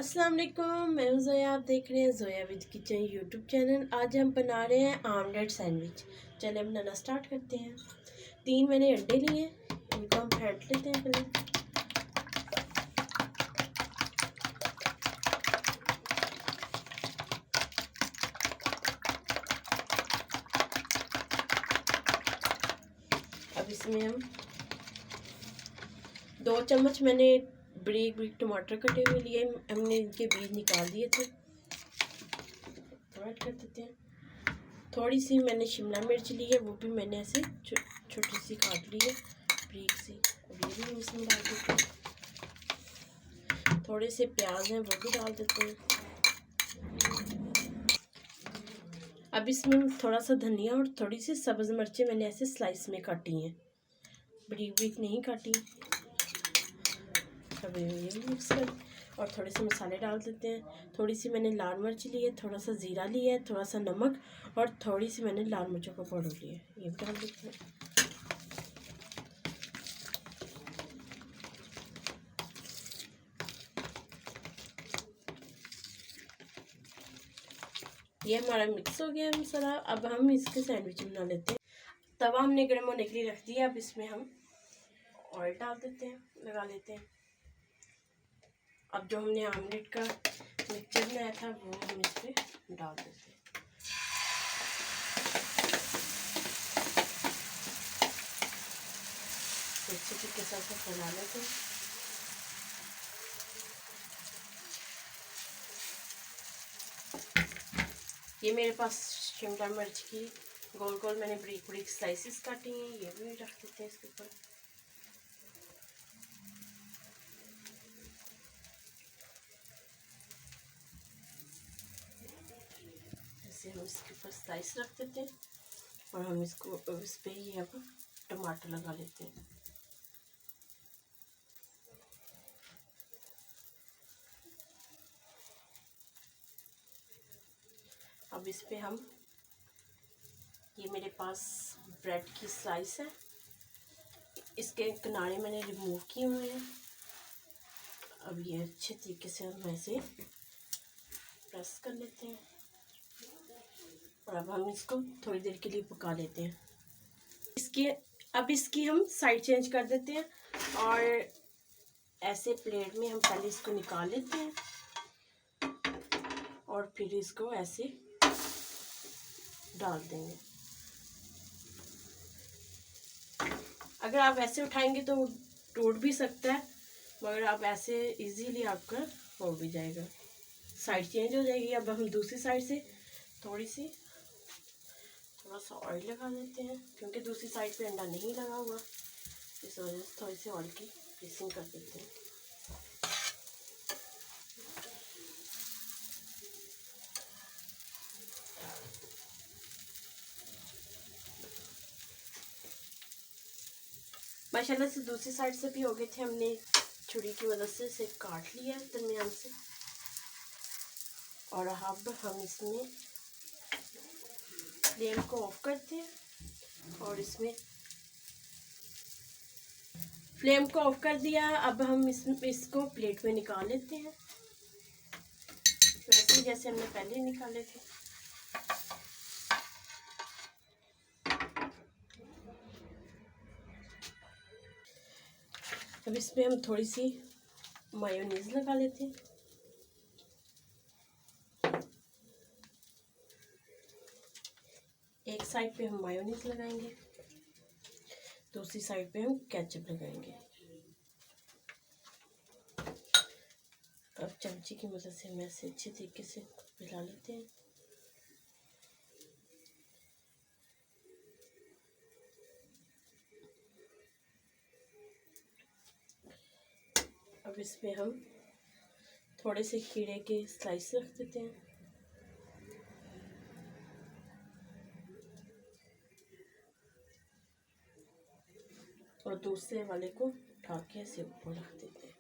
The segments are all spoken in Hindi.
अस्सलाम वालेकुम, मैं हूं जोया। आप देख रहे हैं Zoya with kitchen YouTube channel. आज हम बना रहे हैं आमलेट सैंडविच। चलिए बनाना स्टार्ट करते हैं। 3 मैंने अंडे लिए, इनको हम फेंट लेते हैं पहले। अब इसमें हम 2 चम्मच मैंने बारीक बारीक टमाटर कटे हुए लिए, हमने इनके बीज निकाल दिए थे, ऐड कर देते हैं। थोड़ी सी मैंने शिमला मिर्च ली है, वो भी मैंने ऐसे छोटी सी काट ली है बारीक सी, अब ये भी हम इसमें डाल देते हैं। थोड़े से प्याज हैं, वो भी डाल देते हैं। अब इसमें थोड़ा सा धनिया और थोड़ी सी सब्ज़ मिर्चें मैंने ऐसे स्लाइस में काटी हैं, बारीक बारीक नहीं काटी। अब ये भी मिक्स कर और थोड़े से मसाले डाल देते हैं। थोड़ी सी मैंने लाल मिर्च ली है, थोड़ा सा ज़ीरा लिया है, थोड़ा सा नमक और थोड़ी सी मैंने लाल मिर्चों का पाउडर लिया है, ये भी डाल देते हैं। ये हमारा मिक्स हो गया है मसाला। अब हम इसके सैंडविच बना लेते हैं। तवा हमने गर्म होने के लिए रख दिया। अब इसमें हम ऑयल डाल देते हैं, लगा लेते हैं। अब जो हमने आमलेट का मिक्सचर बनाया था वो हम इस पर डाल देते हैं। अच्छे तरीके से फैला लेते हैं। ये मेरे पास शिमला मिर्च की गोल गोल मैंने बारीक बारीक स्लाइसेस काटी हैं, ये भी रख देते हैं इसके ऊपर। ऐसे हम इसके ऊपर स्लाइस रख देते हैं और हम इसको इस पे ही अब टमाटर लगा लेते हैं। अब इस पे हम, ये मेरे पास ब्रेड की स्लाइस है, इसके किनारे मैंने रिमूव किए हुए हैं। अब ये अच्छे तरीके से हम ऐसे प्रेस कर लेते हैं और अब हम इसको थोड़ी देर के लिए पका लेते हैं। अब इसकी हम साइड चेंज कर देते हैं और ऐसे प्लेट में हम पहले इसको निकाल लेते हैं और फिर इसको ऐसे डाल देंगे। अगर आप ऐसे उठाएंगे तो टूट भी सकता है, मगर आप ऐसे इजीली आपका हो भी जाएगा। साइड चेंज हो जाएगी। अब हम दूसरी साइड से थोड़ा सा ऑयल लगा देते हैं, क्योंकि दूसरी साइड पे अंडा नहीं लगा हुआ, इस वजह से थोड़ी सी ऑयल की ग्रीसिंग कर देते हैं। माशाल्लाह से दूसरी साइड से भी हो गए थे, हमने छुरी की मदद से इसे काट लिया दरमियान से। और अब हम इसमें फ्लेम को ऑफ करते हैं और इसमें फ्लेम को ऑफ कर दिया। अब हम इसको प्लेट में निकाल लेते हैं, वैसे ही जैसे हमने पहले निकाले थे। अब इसमें हम थोड़ी सी मायोनीज लगा लेते हैं। एक साइड पे हम मायोनीज लगाएंगे, दूसरी साइड पे हम केचप लगाएंगे। अब चमचे की मदद से हम ऐसे अच्छे तरीके से मिला लेते हैं। अब इसमें हम थोड़े से खीरे के स्लाइस रख देते हैं और दूसरे वाले को उठा के ऐसे ऊपर रख देते हैं।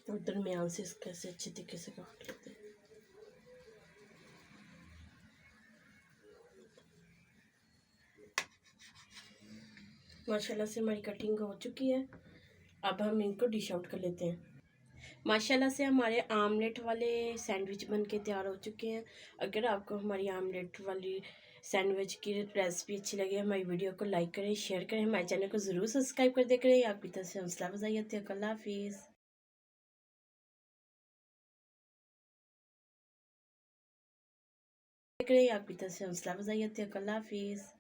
और दरमियान से इसको ऐसे अच्छे तरीके से काट लेते हैं। माशाल्लाह से हमारी कटिंग हो चुकी है। अब हम इनको डिश आउट कर लेते हैं। माशाल्लाह से हमारे आमलेट वाले सैंडविच बन के तैयार हो चुके हैं। अगर आपको हमारी आमलेट वाली सैंडविच की रेसिपी अच्छी लगे हमारी वीडियो को लाइक करें, शेयर करें, हमारे चैनल को ज़रूर सब्सक्राइब कर दे करें। आपकी तरफ से हौसला अफजाई होती है। अल्लाह हाफिज़। आपकी तरफ से हौसला अफजाई होती है। अल्लाह हाफिज़।